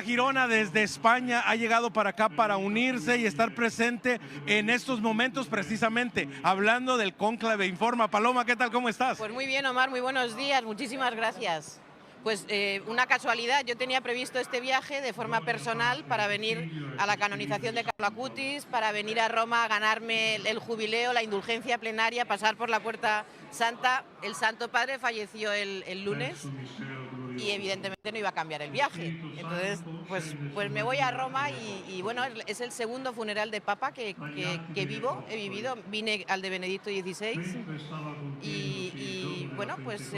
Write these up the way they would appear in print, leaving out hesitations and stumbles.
Girona desde España ha llegado para acá para unirse y estar presente en estos momentos precisamente, hablando del Cónclave Informa. Paloma, ¿qué tal? ¿Cómo estás? Pues muy bien, Omar, muy buenos días, muchísimas gracias. Pues una casualidad, yo tenía previsto este viaje de forma personal para venir a la canonización de Carlo Acutis, para venir a Roma a ganarme el jubileo, la indulgencia plenaria, pasar por la Puerta Santa. El Santo Padre falleció el lunes y evidentemente no iba a cambiar el viaje. Entonces, pues me voy a Roma y bueno, es el segundo funeral de Papa que he vivido. Vine al de Benedicto XVI y bueno, pues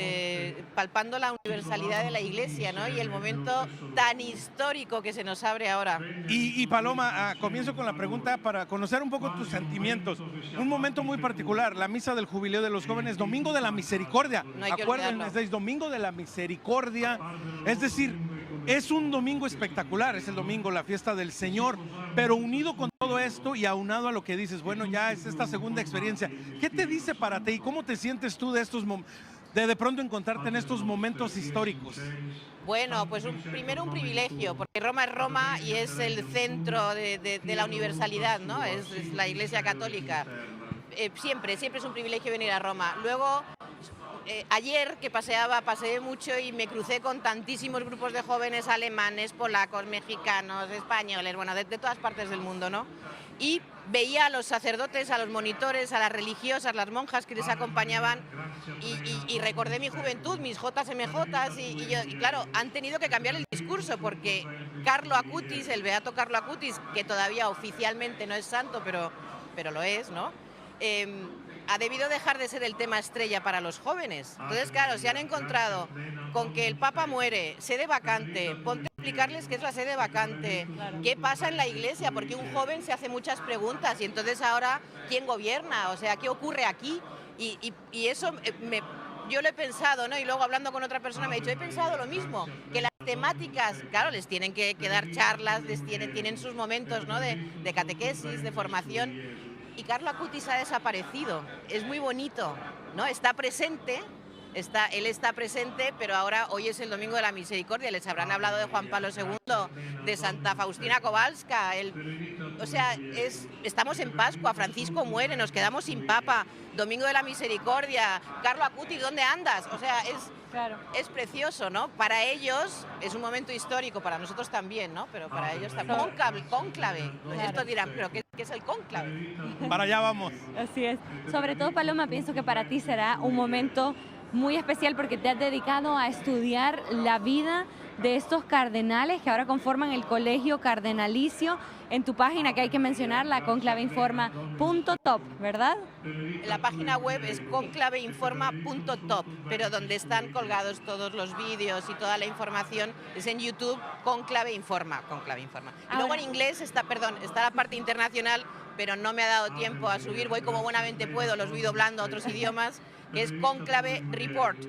palpando la universalidad de la Iglesia, ¿no? Y el momento tan histórico que se nos abre ahora. Y Paloma, comienzo con la pregunta para conocer un poco tus sentimientos. Un momento muy particular, la misa del Jubileo de los Jóvenes, Domingo de la Misericordia. No hay que Acuérdense, es Domingo de la Misericordia. Es decir, es un domingo espectacular, es el domingo, la fiesta del Señor, pero unido con todo esto y aunado a lo que dices, bueno, ya es esta segunda experiencia. ¿Qué te dice para ti? ¿Cómo te sientes tú de estos de pronto encontrarte en estos momentos históricos? Bueno, pues primero un privilegio, porque Roma es Roma y es el centro de la universalidad, ¿no? Es la Iglesia Católica. Siempre es un privilegio venir a Roma. Luego, ayer que paseé mucho y me crucé con tantísimos grupos de jóvenes alemanes, polacos, mexicanos, españoles, bueno, de todas partes del mundo, ¿no? Y veía a los sacerdotes, a los monitores, a las religiosas, las monjas que les acompañaban y recordé mi juventud, mis JMJs y claro, han tenido que cambiar el discurso porque Carlo Acutis, el beato Carlo Acutis, que todavía oficialmente no es santo, pero lo es, ¿no? Ha debido dejar de ser el tema estrella para los jóvenes. Entonces, claro, se han encontrado con que el Papa muere, sede vacante, ponte a explicarles qué es la sede vacante, qué pasa en la Iglesia, porque un joven se hace muchas preguntas y entonces ahora, ¿quién gobierna? O sea, ¿qué ocurre aquí? Y eso yo lo he pensado, ¿no? Y luego hablando con otra persona me ha dicho, he pensado lo mismo, que las temáticas, claro, les tienen que dar charlas, tienen sus momentos, ¿no? de catequesis, de formación. Y Carlo Acutis ha desaparecido. Es muy bonito, ¿no? Está presente, él está presente, pero ahora hoy es el Domingo de la Misericordia. Les habrán hablado de Juan Pablo II, de Santa Faustina Kowalska. O sea, estamos en Pascua, Francisco muere, nos quedamos sin Papa, Domingo de la Misericordia, Carlo Acutis, ¿dónde andas? O sea, es precioso, ¿no? Para ellos es un momento histórico, para nosotros también, ¿no? Pero para ellos también. Cónclave. Claro. Estos dirán, ¿pero qué es el cónclave? Para allá vamos. Así es. Sobre todo, Paloma, pienso que para ti será un momento muy especial porque te has dedicado a estudiar la vida de estos cardenales que ahora conforman el Colegio Cardenalicio. En tu página, que hay que mencionarla, conclaveinforma.top, ¿verdad? La página web es conclaveinforma.top, pero donde están colgados todos los vídeos y toda la información es en YouTube, Conclave Informa. Y luego en inglés está la parte internacional, pero no me ha dado tiempo a subir, voy como buenamente puedo, los voy doblando a otros idiomas, que es Conclave Report.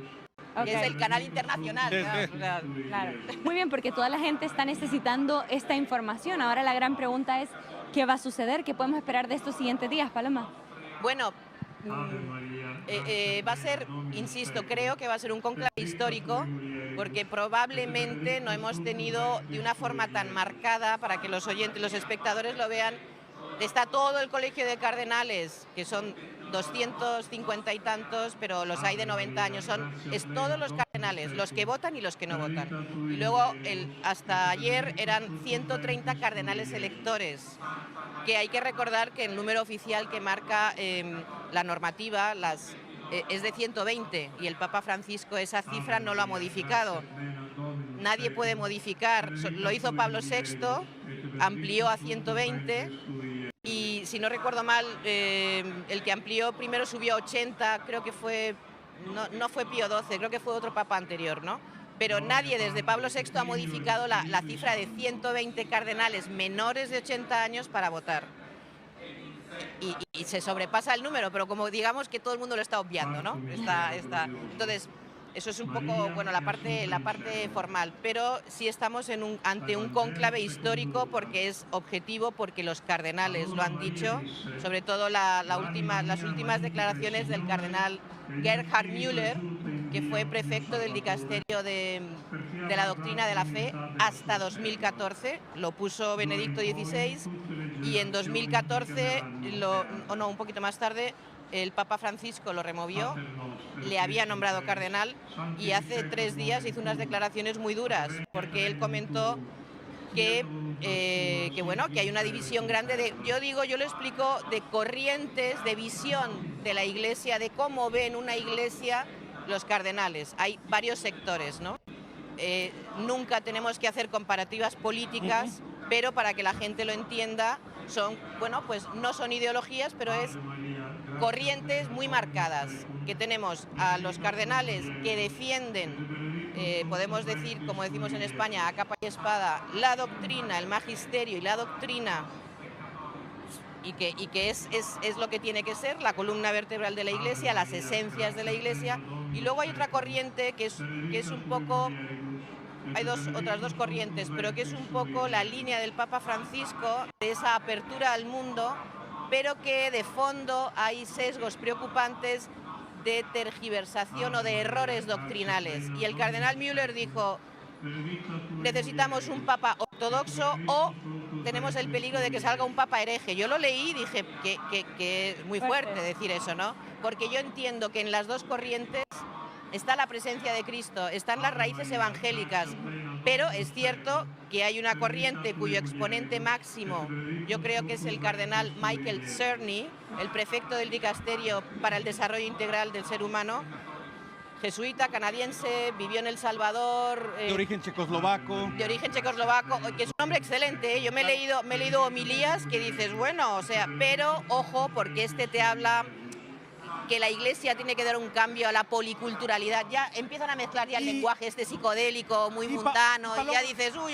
Okay. Es el canal internacional. Claro. Muy bien, porque toda la gente está necesitando esta información. Ahora la gran pregunta es, ¿qué va a suceder? ¿Qué podemos esperar de estos siguientes días, Paloma? Bueno, va a ser, insisto, creo que va a ser un conclave histórico, porque probablemente no hemos tenido de una forma tan marcada para que los oyentes, los espectadores lo vean. Está todo el Colegio de Cardenales, que son 250 y tantos, pero los hay de 90 años, es todos los cardenales, los que votan y los que no votan. Y luego, hasta ayer eran 130 cardenales electores, que hay que recordar que el número oficial que marca la normativa es de 120 y el Papa Francisco esa cifra no lo ha modificado. Nadie puede modificar, lo hizo Pablo VI, amplió a 120. Y si no recuerdo mal, el que amplió primero subió a 80, creo que no fue Pío XII, creo que fue otro papa anterior, ¿no? Pero nadie desde Pablo VI ha modificado la cifra de 120 cardenales menores de 80 años para votar. Y se sobrepasa el número, pero como digamos que todo el mundo lo está obviando, ¿no? Entonces, eso es un poco, bueno, la parte formal, pero sí estamos ante un cónclave histórico porque es objetivo, porque los cardenales lo han dicho, sobre todo las últimas declaraciones del cardenal Gerhard Müller, que fue prefecto del dicasterio de la doctrina de la fe hasta 2014, lo puso Benedicto XVI, y en 2014, un poquito más tarde, el Papa Francisco lo removió, le había nombrado cardenal, y hace 3 días hizo unas declaraciones muy duras, porque él comentó que hay una división grande yo lo explico, de corrientes, de visión de la Iglesia, de cómo ven una Iglesia los cardenales. Hay varios sectores, ¿no? Nunca tenemos que hacer comparativas políticas, pero para que la gente lo entienda, no son ideologías, pero es corrientes muy marcadas, que tenemos a los cardenales que defienden, podemos decir, como decimos en España, a capa y espada, la doctrina, el magisterio y la doctrina, y que es lo que tiene que ser, la columna vertebral de la Iglesia, las esencias de la Iglesia. Y luego hay otra corriente que es un poco, hay otras dos corrientes, pero que es un poco la línea del Papa Francisco, de esa apertura al mundo, pero que de fondo hay sesgos preocupantes de tergiversación o de errores doctrinales. Y el cardenal Müller dijo: necesitamos un papa ortodoxo o tenemos el peligro de que salga un papa hereje. Yo lo leí y dije que es muy fuerte decir eso, ¿no? Porque yo entiendo que en las dos corrientes está la presencia de Cristo, están las raíces evangélicas, pero es cierto que hay una corriente cuyo exponente máximo yo creo que es el cardenal Michael Cerny, el prefecto del dicasterio para el desarrollo integral del ser humano, jesuita, canadiense, vivió en El Salvador. De origen checoslovaco. De origen checoslovaco, que es un hombre excelente, ¿eh? Yo me he leído homilías que dices, bueno, o sea, pero ojo, porque te habla que la Iglesia tiene que dar un cambio a la policulturalidad. Ya empiezan a mezclar ya el lenguaje psicodélico, muy mundano, y ya dices, uy.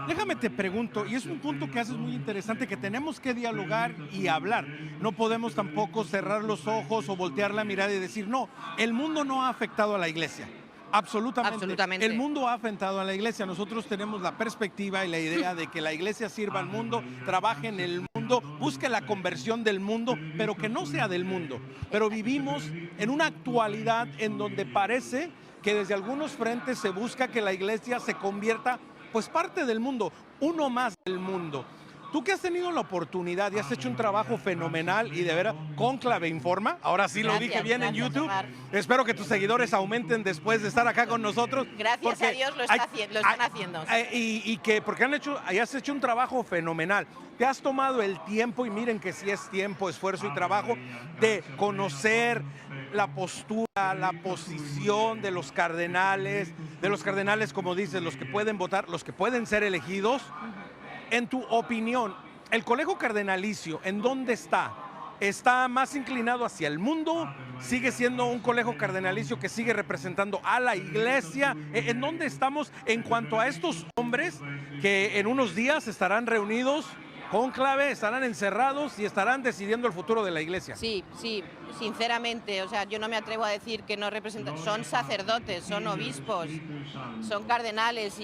Déjame te pregunto, y es un punto que haces muy interesante, que tenemos que dialogar y hablar. No podemos tampoco cerrar los ojos o voltear la mirada y decir, no, el mundo no ha afectado a la Iglesia. Absolutamente. El mundo ha afectado a la Iglesia. Nosotros tenemos la perspectiva y la idea de que la Iglesia sirva al mundo, trabaje en el mundo, busque la conversión del mundo, pero que no sea del mundo. Pero vivimos en una actualidad en donde parece que desde algunos frentes se busca que la Iglesia se convierta, pues, parte del mundo, uno más del mundo. Tú que has tenido la oportunidad y has hecho un trabajo fenomenal y de veras, Cónclave Informa, ahora sí lo dije bien en YouTube, Omar. Espero que tus seguidores aumenten después de estar acá con nosotros. Gracias a Dios lo están haciendo. Porque has hecho un trabajo fenomenal. Te has tomado el tiempo, y miren que sí es tiempo, esfuerzo y trabajo, de conocer la postura, la posición de los cardenales, como dices, los que pueden votar, los que pueden ser elegidos. En tu opinión, ¿el colegio cardenalicio en dónde está? ¿Está más inclinado hacia el mundo? ¿Sigue siendo un colegio cardenalicio que sigue representando a la Iglesia? ¿En dónde estamos en cuanto a estos hombres que en unos días estarán reunidos, cónclave, estarán encerrados y estarán decidiendo el futuro de la Iglesia? Sí, sinceramente, o sea, yo no me atrevo a decir que no representan, son sacerdotes, son obispos, son cardenales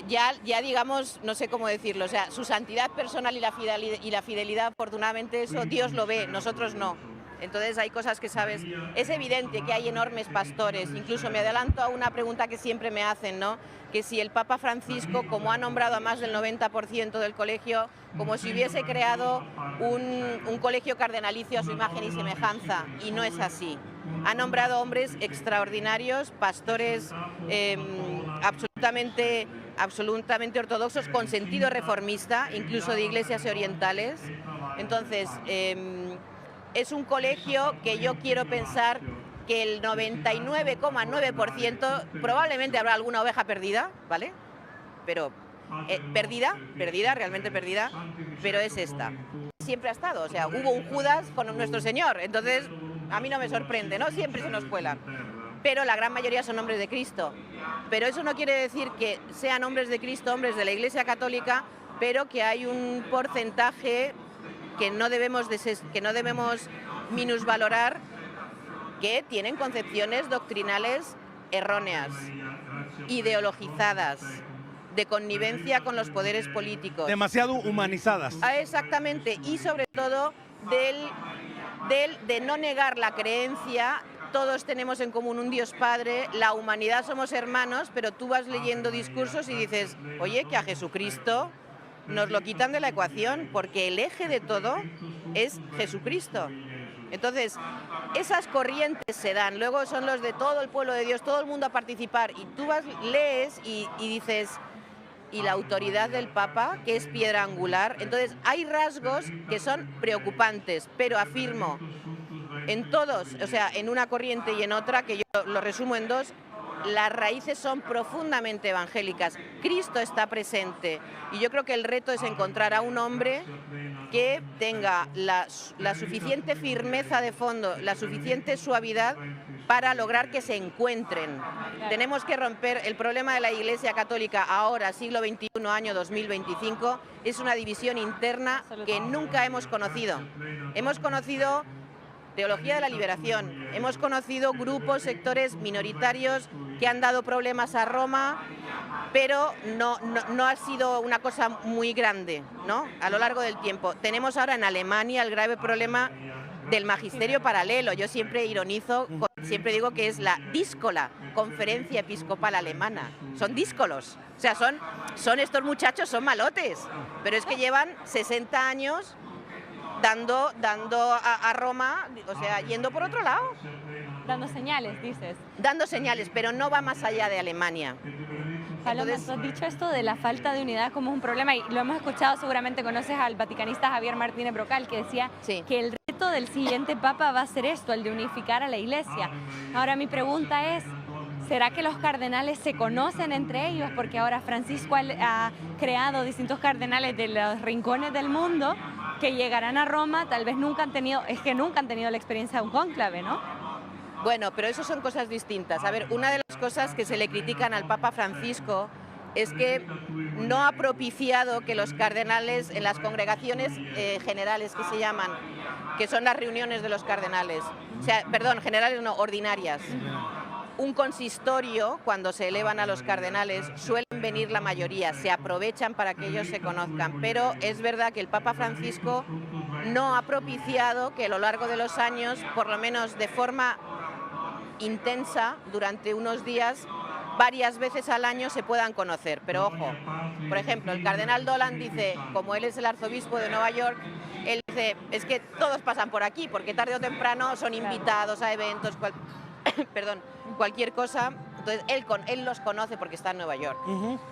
ya digamos, no sé cómo decirlo, o sea, su santidad personal y la fidelidad, afortunadamente eso Dios lo ve, nosotros no. Entonces hay cosas que sabes, es evidente que hay enormes pastores, incluso me adelanto a una pregunta que siempre me hacen, ¿no? Que si el Papa Francisco, como ha nombrado a más del 90% del colegio, como si hubiese creado un colegio cardenalicio a su imagen y semejanza, y no es así. Ha nombrado hombres extraordinarios, pastores absolutamente ortodoxos, con sentido reformista, incluso de iglesias orientales. Entonces, es un colegio que yo quiero pensar que el 99,9%, probablemente habrá alguna oveja perdida, ¿vale? Pero realmente perdida, pero es esta. Siempre ha estado, o sea, hubo un Judas con nuestro Señor, entonces a mí no me sorprende, ¿no? Siempre se nos cuelan. Pero la gran mayoría son hombres de Cristo. Pero eso no quiere decir que sean hombres de Cristo, hombres de la Iglesia Católica, pero que hay un porcentaje que no debemos minusvalorar, que tienen concepciones doctrinales erróneas, ideologizadas, de connivencia con los poderes políticos. Demasiado humanizadas. Exactamente, y sobre todo de no negar la creencia todos tenemos en común un Dios Padre, la humanidad somos hermanos, pero tú vas leyendo discursos y dices, oye, que a Jesucristo nos lo quitan de la ecuación, porque el eje de todo es Jesucristo. Entonces, esas corrientes se dan, luego son los de todo el pueblo de Dios, todo el mundo a participar, y tú lees y dices, y la autoridad del Papa, que es piedra angular. Entonces, hay rasgos que son preocupantes, pero afirmo, en todos, o sea, en una corriente y en otra, que yo lo resumo en dos, las raíces son profundamente evangélicas. Cristo está presente y yo creo que el reto es encontrar a un hombre que tenga la suficiente firmeza de fondo, la suficiente suavidad para lograr que se encuentren. Tenemos que romper el problema de la Iglesia Católica ahora, siglo XXI, año 2025, es una división interna que nunca hemos conocido. Hemos conocido teología de la liberación, hemos conocido grupos, sectores minoritarios que han dado problemas a Roma, pero no ha sido una cosa muy grande, ¿no?, a lo largo del tiempo. Tenemos ahora en Alemania el grave problema del magisterio paralelo. Yo siempre ironizo, siempre digo que es la díscola Conferencia Episcopal Alemana. Son díscolos, o sea, son estos muchachos, son malotes, pero es que llevan 60 años dando a Roma, o sea, yendo por otro lado. Dando señales, dices. Dando señales, pero no va más allá de Alemania. Paloma, tú has dicho esto de la falta de unidad como un problema, y lo hemos escuchado, seguramente conoces al vaticanista Javier Martínez Brocal, que decía que el reto del siguiente Papa va a ser esto, el de unificar a la Iglesia. Ahora mi pregunta es, ¿será que los cardenales se conocen entre ellos? Porque ahora Francisco ha creado distintos cardenales de los rincones del mundo que llegarán a Roma, tal vez nunca han tenido la experiencia de un cónclave, ¿no? Bueno, pero eso son cosas distintas. A ver, una de las cosas que se le critican al Papa Francisco es que no ha propiciado que los cardenales en las congregaciones generales, que se llaman, que son las reuniones de los cardenales, o sea, perdón, generales no, ordinarias, un consistorio, cuando se elevan a los cardenales, suelen venir la mayoría, se aprovechan para que ellos se conozcan, pero es verdad que el Papa Francisco no ha propiciado que a lo largo de los años, por lo menos de forma intensa, durante unos días, varias veces al año se puedan conocer. Pero ojo, por ejemplo, el cardenal Dolan dice, como él es el arzobispo de Nueva York, él dice, es que todos pasan por aquí, porque tarde o temprano son invitados a eventos, cualquier cosa. Entonces él los conoce porque está en Nueva York.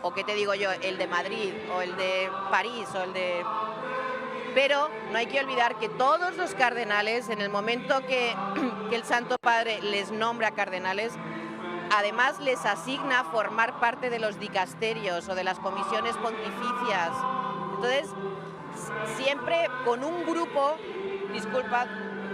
O qué te digo yo, el de Madrid, o el de París, o el de... Pero no hay que olvidar que todos los cardenales, en el momento que el Santo Padre les nombra cardenales, además les asigna formar parte de los dicasterios o de las comisiones pontificias. Entonces, siempre con un grupo, disculpad,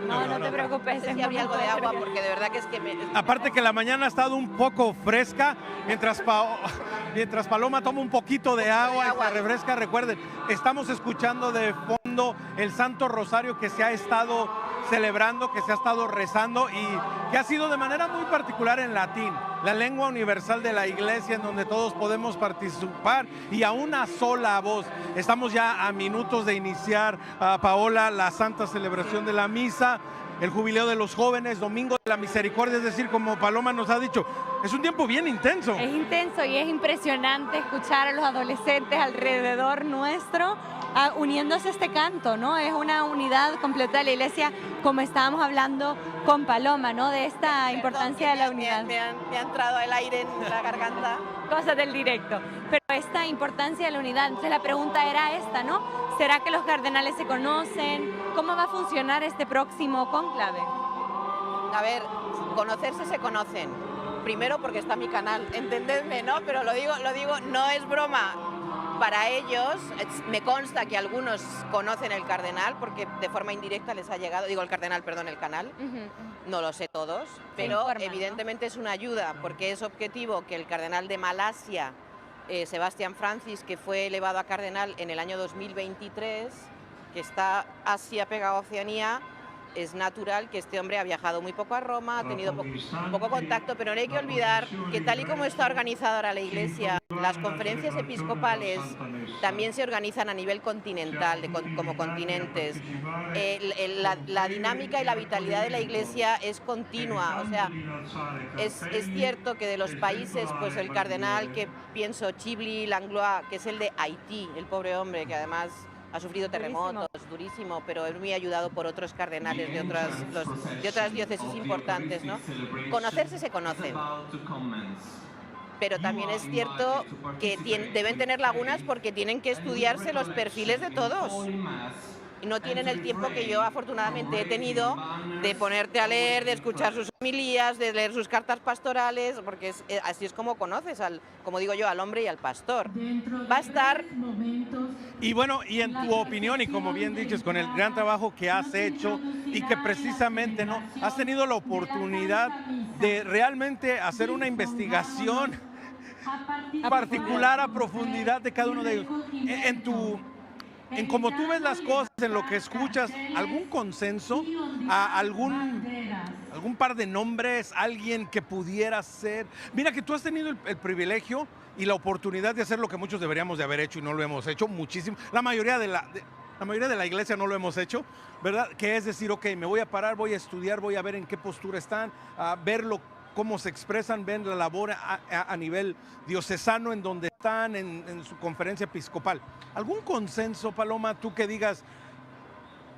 no te preocupes. No sé si había algo de agua, porque de verdad que es que Aparte que la mañana ha estado un poco fresca, mientras Paloma toma un poquito de agua y se refresca. Recuerden, estamos escuchando de fondo el Santo Rosario que se ha estado celebrando, que se ha estado rezando y que ha sido de manera muy particular en latín, la lengua universal de la Iglesia, en donde todos podemos participar y a una sola voz. Estamos ya a minutos de iniciar, Paola, la santa celebración de la misa, el jubileo de los jóvenes, Domingo de la Misericordia, es decir, como Paloma nos ha dicho, es un tiempo bien intenso. Es intenso y es impresionante escuchar a los adolescentes alrededor nuestro uniéndose a este canto, ¿no? Es una unidad completa de la Iglesia, como estábamos hablando con Paloma, ¿no? De esta importancia de la unidad. Me ha entrado el aire en la garganta. Cosas del directo. Pero esta importancia de la unidad, entonces la pregunta era esta, ¿no? ¿Será que los cardenales se conocen? ¿Cómo va a funcionar este próximo cónclave? A ver, conocerse se conocen. Primero porque está mi canal, entendedme, ¿no? Pero lo digo, no es broma. Para ellos, me consta que algunos conocen el cardenal, porque de forma indirecta les ha llegado, digo el cardenal, perdón, el canal, no lo sé todos, pero evidentemente es una ayuda, porque es objetivo que el cardenal de Malasia, Sebastián Francis, que fue elevado a cardenal en el año 2023, que está Asia pegado a Oceanía, es natural que este hombre ha viajado muy poco a Roma, ha tenido poco contacto, pero no hay que olvidar que tal y como está organizada ahora la Iglesia, las conferencias episcopales también se organizan a nivel continental, como continentes. La dinámica y la vitalidad de la Iglesia es continua, o sea, es cierto que de los países, pues el cardenal que pienso, Chibli Langlois, que es el de Haití, el pobre hombre que además ha sufrido terremotos, durísimo, pero es muy ayudado por otros cardenales de otras diócesis importantes, ¿no? Conocerse se conocen, pero también es cierto que deben tener lagunas porque tienen que estudiarse los perfiles de todos. Y no tienen el tiempo que yo afortunadamente he tenido de ponerte a leer, de escuchar sus homilías, de leer sus cartas pastorales, porque así es como conoces, como digo yo, al hombre y al pastor. Va a estar... Y bueno, y en tu opinión, y como bien dices, con el gran trabajo que has hecho y que precisamente no has tenido la oportunidad de realmente hacer una investigación particular a profundidad de cada uno de ellos. En cómo tú ves las cosas, en lo que escuchas, ¿algún consenso? ¿Algún par de nombres? ¿Alguien que pudiera ser? Mira que tú has tenido el privilegio y la oportunidad de hacer lo que muchos deberíamos de haber hecho y no lo hemos hecho muchísimo. La mayoría de la iglesia no lo hemos hecho, ¿verdad? Que es decir, ok, me voy a parar, voy a estudiar, voy a ver en qué postura están, a verlo, cómo se expresan, ven la labor a nivel diocesano en donde están, en su conferencia episcopal. ¿Algún consenso, Paloma, tú que digas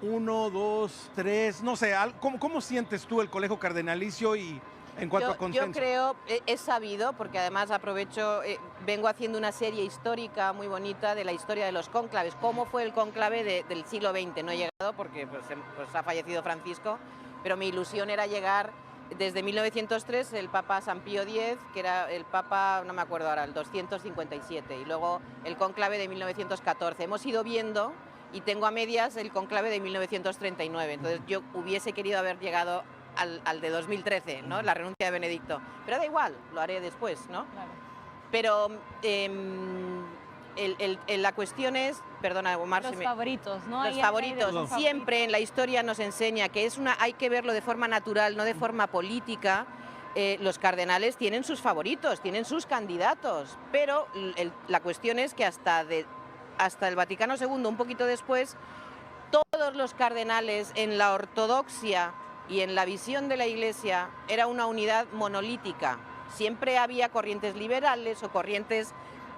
1, 2, 3, no sé, ¿cómo sientes tú el colegio cardenalicio y en cuanto a consenso? Yo creo, es sabido, porque además aprovecho, vengo haciendo una serie histórica muy bonita de la historia de los cónclaves, cómo fue el cónclave del siglo XX. No he llegado porque pues ha fallecido Francisco, pero mi ilusión era llegar. Desde 1903, el Papa San Pío X, que era el Papa, no me acuerdo ahora, el 257, y luego el cónclave de 1914. Hemos ido viendo, y tengo a medias el cónclave de 1939, entonces yo hubiese querido haber llegado al de 2013, ¿no? La renuncia de Benedicto, pero da igual, lo haré después, ¿no? Claro. Pero la cuestión es, perdona, Omar, los favoritos, ¿no? Los favoritos. Siempre en la historia nos enseña que hay que verlo de forma natural, no de forma política. Los cardenales tienen sus favoritos, tienen sus candidatos, pero la cuestión es que hasta el Vaticano II, un poquito después, todos los cardenales en la ortodoxia y en la visión de la Iglesia era una unidad monolítica. Siempre había corrientes liberales o corrientes,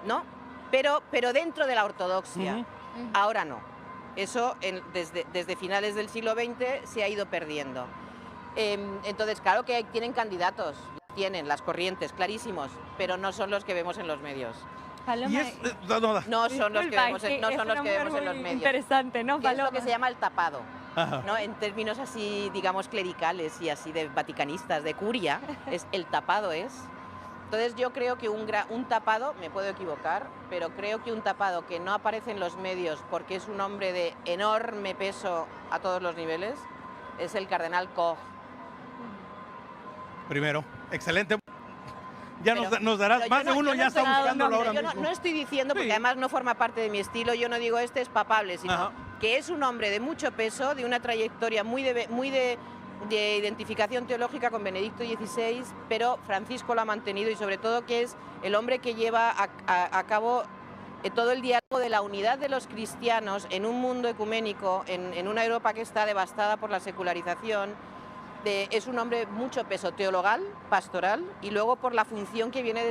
¿no? Pero dentro de la ortodoxia. Ahora no. Eso desde finales del siglo XX se ha ido perdiendo. Entonces, claro que tienen candidatos, tienen las corrientes, clarísimos, pero no son los que vemos en los medios. Paloma, no son los que vemos en los medios. Interesante, ¿no, Paloma? Es lo que se llama el tapado, ¿no? En términos así, digamos, clericales y así de vaticanistas, de curia, el tapado es... Entonces yo creo que un tapado, me puedo equivocar, pero creo que un tapado que no aparece en los medios porque es un hombre de enorme peso a todos los niveles, es el cardenal Koch. Primero, excelente. Ya nos darás, más de uno ya está buscándolo ahora mismo. No estoy diciendo, porque además no forma parte de mi estilo, yo no digo este es papable, sino que es un hombre de mucho peso, de una trayectoria muy de identificación teológica con Benedicto XVI, pero Francisco lo ha mantenido y sobre todo que es el hombre que lleva a cabo todo el diálogo de la unidad de los cristianos en un mundo ecuménico, en una Europa que está devastada por la secularización. Es un hombre mucho peso teologal, pastoral, y luego por la función que viene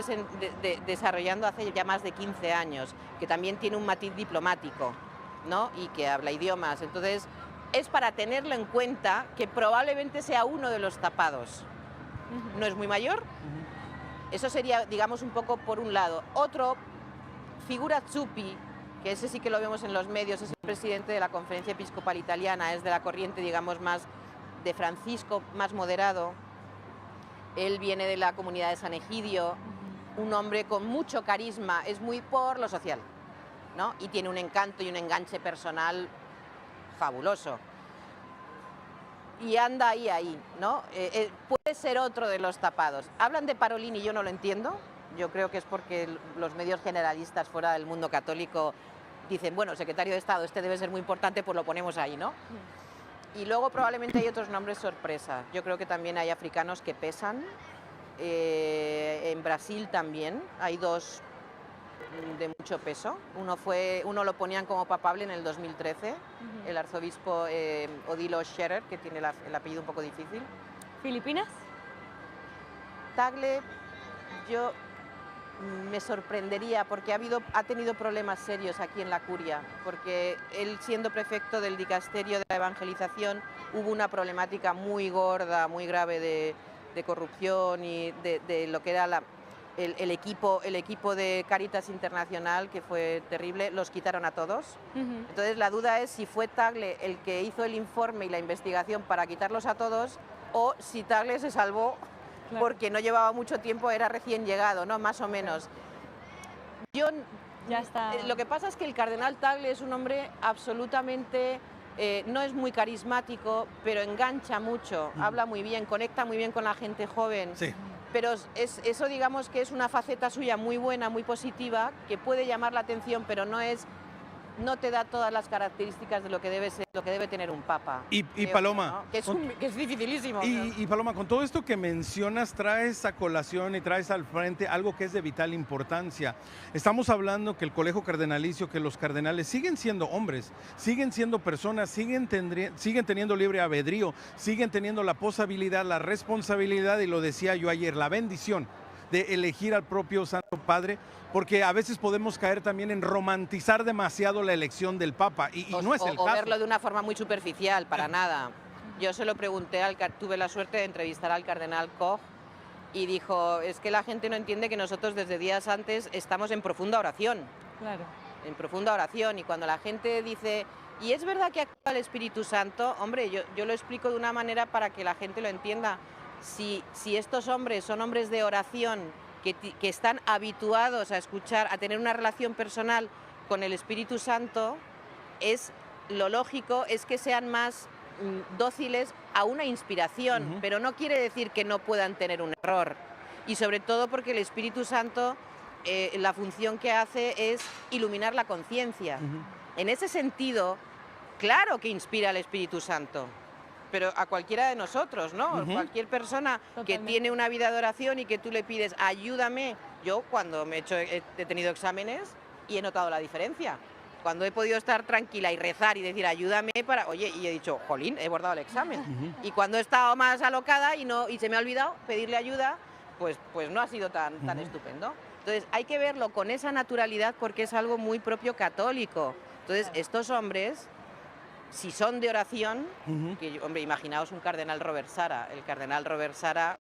desarrollando hace ya más de 15 años, que también tiene un matiz diplomático, ¿no? Y que habla idiomas. Entonces, es para tenerlo en cuenta que probablemente sea uno de los tapados. No es muy mayor. Eso sería, digamos, un poco por un lado. Otro, figura Zuppi, que ese sí que lo vemos en los medios, es el presidente de la Conferencia Episcopal Italiana, es de la corriente, digamos, más de Francisco, más moderado. Él viene de la comunidad de San Egidio, un hombre con mucho carisma, es muy por lo social, ¿no? Y tiene un encanto y un enganche personal fabuloso. Y anda ahí, ¿no? Puede ser otro de los tapados. Hablan de Parolin y yo no lo entiendo. Yo creo que es porque los medios generalistas fuera del mundo católico dicen, bueno, secretario de Estado, este debe ser muy importante, pues lo ponemos ahí, ¿no? Y luego probablemente hay otros nombres sorpresa. Yo creo que también hay africanos que pesan. En Brasil también hay dos de mucho peso. Uno lo ponían como papable en el 2013, el arzobispo Odilo Scherer, que tiene el apellido un poco difícil. ¿Filipinas? Tagle, yo me sorprendería porque ha tenido problemas serios aquí en la curia, porque él, siendo prefecto del dicasterio de la evangelización, hubo una problemática muy gorda, muy grave de corrupción y de lo que era el equipo de Cáritas Internacional, que fue terrible. Los quitaron a todos. Entonces la duda es si fue Tagle el que hizo el informe y la investigación para quitarlos a todos, o si Tagle se salvó porque no llevaba mucho tiempo, era recién llegado, ¿no? Más o menos. Ya está. Lo que pasa es que el cardenal Tagle es un hombre absolutamente, no es muy carismático, pero engancha mucho, habla muy bien, conecta muy bien con la gente joven. Sí. Pero eso, digamos, que es una faceta suya muy buena, muy positiva, que puede llamar la atención, pero no te da todas las características de lo que debe tener un papa. Y Paloma, ¿no? Que es dificilísimo. Y Paloma, con todo esto que mencionas, traes a colación y traes al frente algo que es de vital importancia. Estamos hablando que el colegio cardenalicio, que los cardenales siguen siendo hombres, siguen siendo personas, siguen teniendo libre albedrío, siguen teniendo la posibilidad, la responsabilidad, y lo decía yo ayer, la bendición de elegir al propio Santo Padre, porque a veces podemos caer también en romantizar demasiado la elección del Papa, y no es el caso. O verlo de una forma muy superficial, para nada. Yo se lo pregunté, tuve la suerte de entrevistar al cardenal Koch, y dijo, es que la gente no entiende que nosotros desde días antes estamos en profunda oración. Claro. En profunda oración, y cuando la gente dice, ¿y es verdad que actúa el Espíritu Santo? Hombre, yo lo explico de una manera para que la gente lo entienda. Si estos hombres son hombres de oración, que están habituados a escuchar, a tener una relación personal con el Espíritu Santo, lo lógico es que sean más dóciles a una inspiración, pero no quiere decir que no puedan tener un error. Y sobre todo porque el Espíritu Santo, la función que hace es iluminar la conciencia. En ese sentido, claro que inspira al Espíritu Santo, pero a cualquiera de nosotros, ¿no? Cualquier persona que tiene una vida de oración y que tú le pides, ayúdame. Yo cuando he tenido exámenes y he notado la diferencia. Cuando he podido estar tranquila y rezar y decir, ayúdame y he dicho, jolín, he bordado el examen. Y cuando he estado más alocada y se me ha olvidado pedirle ayuda, pues no ha sido tan estupendo. Entonces hay que verlo con esa naturalidad, porque es algo muy propio católico. Entonces estos hombres, si son de oración, hombre, imaginaos un cardenal Robert Sara. El cardenal Robert Sara,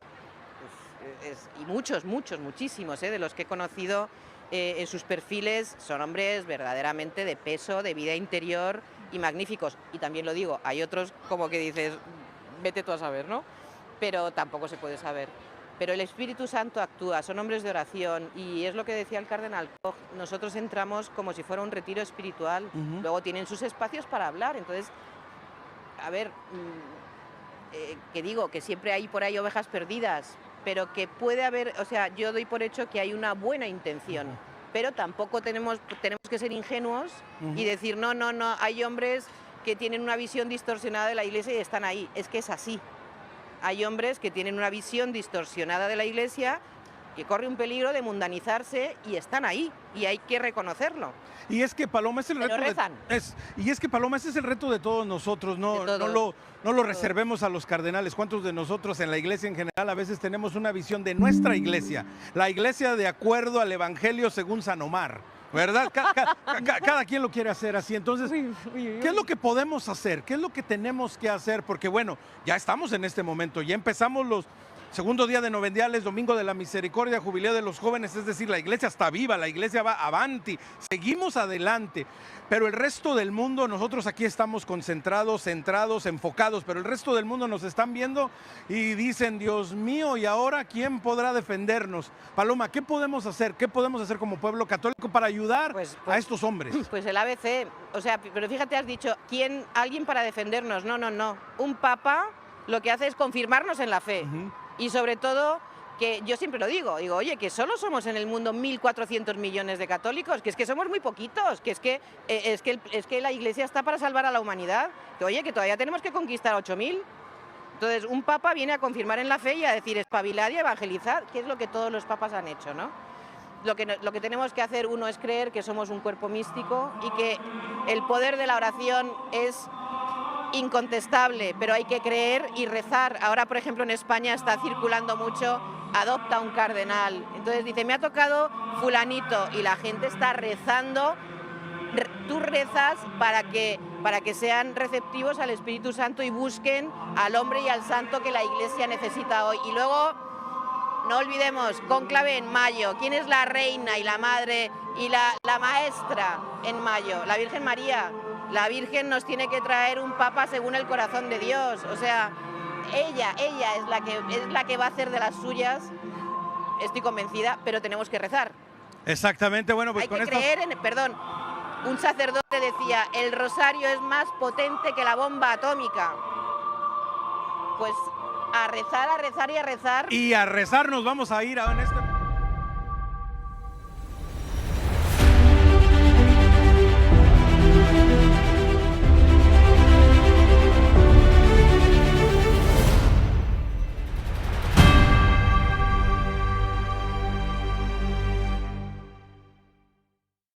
y muchísimos, de los que he conocido en sus perfiles, son hombres verdaderamente de peso, de vida interior y magníficos. Y también lo digo, hay otros como que dices, vete tú a saber, ¿no? Pero tampoco se puede saber. Pero el Espíritu Santo actúa, son hombres de oración, y es lo que decía el cardenal Koch, nosotros entramos como si fuera un retiro espiritual, luego tienen sus espacios para hablar. Entonces, a ver, que digo, que siempre hay por ahí ovejas perdidas, pero que puede haber, o sea, yo doy por hecho que hay una buena intención, pero tampoco tenemos que ser ingenuos y decir, no, hay hombres que tienen una visión distorsionada de la Iglesia y están ahí. Es que es así. Hay hombres que tienen una visión distorsionada de la Iglesia, que corre un peligro de mundanizarse, y están ahí, y hay que reconocerlo. Y es que, Paloma, es el reto. Paloma, ese es el reto de todos nosotros, no lo reservemos a los cardenales. ¿Cuántos de nosotros en la Iglesia en general a veces tenemos una visión de nuestra Iglesia? La Iglesia de acuerdo al Evangelio según San Omar, ¿verdad? Cada quien lo quiere hacer así. Entonces, ¿qué es lo que podemos hacer? ¿Qué es lo que tenemos que hacer? Porque bueno, ya estamos en este momento, ya empezamos los segundo día de novendiales, domingo de la misericordia, jubileo de los jóvenes, es decir, la Iglesia está viva, la Iglesia va avanti, seguimos adelante, pero el resto del mundo, nosotros aquí estamos concentrados, centrados, enfocados, pero el resto del mundo nos están viendo y dicen, Dios mío, ¿y ahora quién podrá defendernos? Paloma, ¿qué podemos hacer? ¿Qué podemos hacer como pueblo católico para ayudar a estos hombres? Pues el ABC, o sea, pero fíjate, has dicho, alguien para defendernos, no, un papa lo que hace es confirmarnos en la fe. Y sobre todo que yo siempre lo digo, oye, que solo somos en el mundo 1.400 millones de católicos, que es que somos muy poquitos, que es que la Iglesia está para salvar a la humanidad, que oye, que todavía tenemos que conquistar 8.000. Entonces, un papa viene a confirmar en la fe y a decir espabilad y evangelizar, que es lo que todos los papas han hecho, ¿no? Lo que tenemos que hacer, uno, es creer que somos un cuerpo místico y que el poder de la oración es incontestable, pero hay que creer y rezar. Ahora, por ejemplo, en España está circulando mucho, adopta un cardenal. Entonces dice, me ha tocado fulanito, y la gente está rezando. Tú rezas para que sean receptivos al Espíritu Santo y busquen al hombre y al santo que la Iglesia necesita hoy. Y luego, no olvidemos, cónclave en mayo. ¿Quién es la reina y la madre y la maestra en mayo? La Virgen María. La Virgen nos tiene que traer un papa según el corazón de Dios. O sea, ella es la que va a hacer de las suyas, estoy convencida, pero tenemos que rezar. Exactamente, bueno, pues hay que creer perdón, un sacerdote decía, el rosario es más potente que la bomba atómica. Pues a rezar y a rezar. Y a rezar nos vamos a ir en este